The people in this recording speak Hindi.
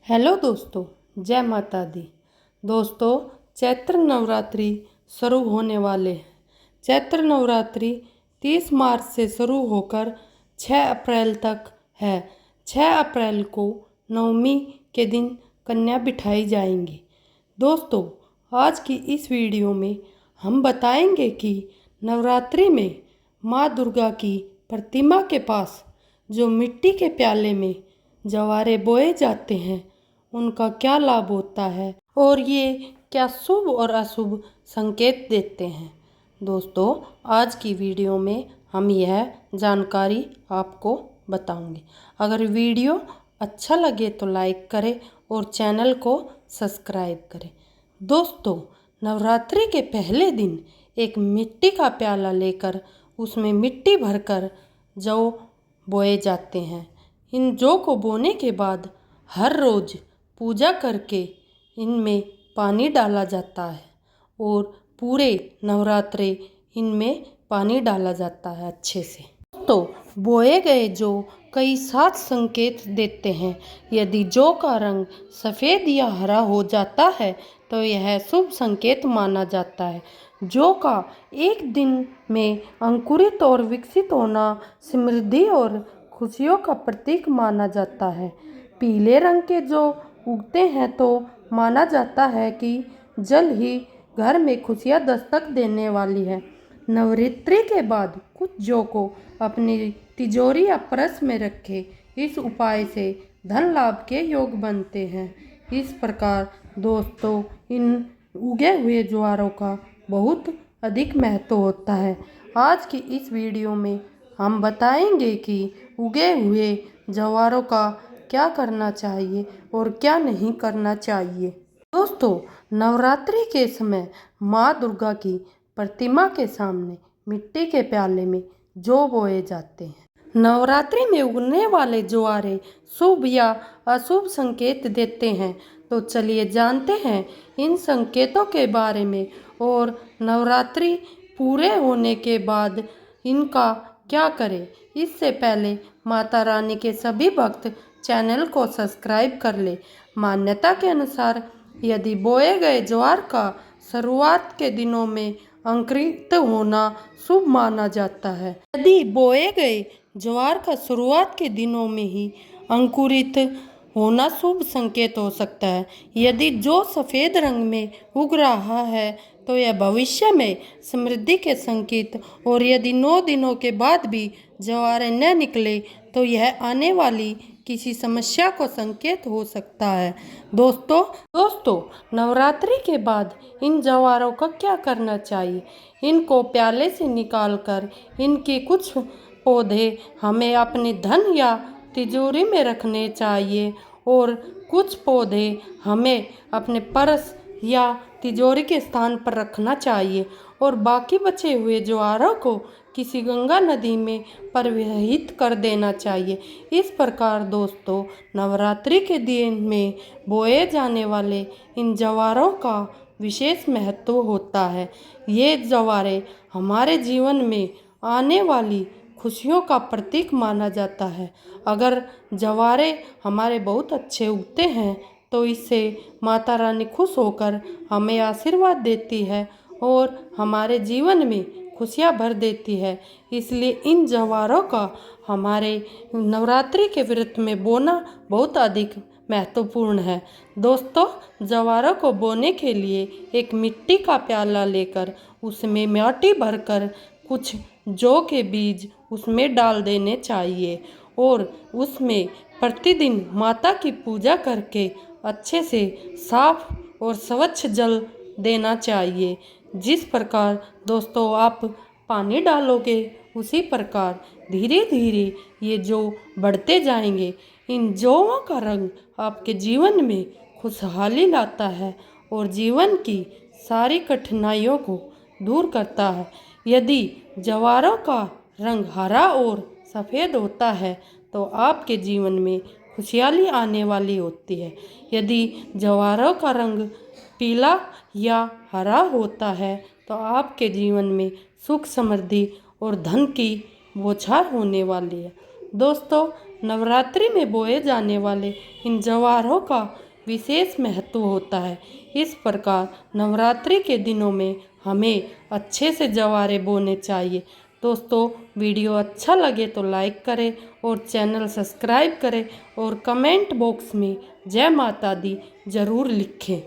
हेलो दोस्तों, जय माता दी। दोस्तों, चैत्र नवरात्रि शुरू होने वाले हैं। चैत्र नवरात्रि 30 मार्च से शुरू होकर 6 अप्रैल तक है। 6 अप्रैल को नवमी के दिन कन्या बिठाई जाएंगी। दोस्तों, आज की इस वीडियो में हम बताएंगे कि नवरात्रि में माँ दुर्गा की प्रतिमा के पास जो मिट्टी के प्याले में जवारे बोए जाते हैं उनका क्या लाभ होता है और ये क्या शुभ और अशुभ संकेत देते हैं। दोस्तों, आज की वीडियो में हम यह जानकारी आपको बताऊंगे। अगर वीडियो अच्छा लगे तो लाइक करें और चैनल को सब्सक्राइब करें। दोस्तों, नवरात्रि के पहले दिन एक मिट्टी का प्याला लेकर उसमें मिट्टी भरकर जौ बोए जाते हैं। इन जौ को बोने के बाद हर रोज़ पूजा करके इनमें पानी डाला जाता है और पूरे नवरात्रे इनमें पानी डाला जाता है अच्छे से। तो बोए गए जौ कई 7 संकेत देते हैं। यदि जौ का रंग सफ़ेद या हरा हो जाता है तो यह शुभ संकेत माना जाता है। जौ का एक दिन में अंकुरित और विकसित होना समृद्धि और खुशियों का प्रतीक माना जाता है। पीले रंग के जौ उगते हैं तो माना जाता है कि जल्द ही घर में खुशियां दस्तक देने वाली है। नवरात्रि के बाद कुछ जौ को अपनी तिजोरी या पर्स में रखें। इस उपाय से धन लाभ के योग बनते हैं। इस प्रकार दोस्तों, इन उगे हुए ज्वारों का बहुत अधिक महत्व होता है। आज की इस वीडियो में हम बताएंगे कि उगे हुए ज्वारों का क्या करना चाहिए और क्या नहीं करना चाहिए। दोस्तों, नवरात्रि के समय माँ दुर्गा की प्रतिमा के सामने मिट्टी के प्याले में जौ बोए जाते हैं। नवरात्रि में उगने वाले ज्वारे शुभ या अशुभ संकेत देते हैं। तो चलिए जानते हैं इन संकेतों के बारे में और नवरात्रि पूरे होने के बाद इनका क्या करें। इससे पहले माता रानी के सभी भक्त चैनल को सब्सक्राइब कर ले। मान्यता के अनुसार यदि बोए गए ज्वार का शुरुआत के दिनों में अंकुरित होना शुभ माना जाता है। यदि बोए गए ज्वार का शुरुआत के दिनों में ही अंकुरित होना शुभ संकेत हो सकता है। यदि जो सफ़ेद रंग में उग रहा है तो यह भविष्य में समृद्धि के संकेत, और यदि 9 दिनों के बाद भी ज्वार न निकले तो यह आने वाली किसी समस्या को संकेत हो सकता है। दोस्तों, नवरात्रि के बाद इन ज्वारों का क्या करना चाहिए। इनको प्याले से निकालकर इनके कुछ पौधे हमें अपने धन या तिजोरी में रखने चाहिए और कुछ पौधे हमें अपने पर्स या तिजोरी के स्थान पर रखना चाहिए और बाकी बचे हुए ज्वारों को किसी गंगा नदी में प्रवाहित कर देना चाहिए। इस प्रकार दोस्तों, नवरात्रि के दिन में बोए जाने वाले इन ज्वारों का विशेष महत्व होता है। ये ज्वारे हमारे जीवन में आने वाली खुशियों का प्रतीक माना जाता है। अगर ज्वारे हमारे बहुत अच्छे उगते हैं तो इससे माता रानी खुश होकर हमें आशीर्वाद देती है और हमारे जीवन में खुशियाँ भर देती है। इसलिए इन ज्वारों का हमारे नवरात्रि के व्रत में बोना बहुत अधिक महत्वपूर्ण है। दोस्तों, ज्वारों को बोने के लिए एक मिट्टी का प्याला लेकर उसमें मिट्टी भरकर कुछ जौ के बीज उसमें डाल देने चाहिए और उसमें प्रतिदिन माता की पूजा करके अच्छे से साफ और स्वच्छ जल देना चाहिए। जिस प्रकार दोस्तों आप पानी डालोगे उसी प्रकार धीरे धीरे ये जौ बढ़ते जाएंगे। इन जौओं का रंग आपके जीवन में खुशहाली लाता है और जीवन की सारी कठिनाइयों को दूर करता है। यदि ज्वारों का रंग हरा और सफ़ेद होता है तो आपके जीवन में खुशहाली आने वाली होती है। यदि ज्वारों का रंग पीला या हरा होता है तो आपके जीवन में सुख समृद्धि और धन की बौछार होने वाली है। दोस्तों, नवरात्रि में बोए जाने वाले इन जवारों का विशेष महत्व होता है। इस प्रकार नवरात्रि के दिनों में हमें अच्छे से जवारे बोने चाहिए। दोस्तों, वीडियो अच्छा लगे तो लाइक करें और चैनल सब्सक्राइब करें और कमेंट बॉक्स में जय माता दी ज़रूर लिखें।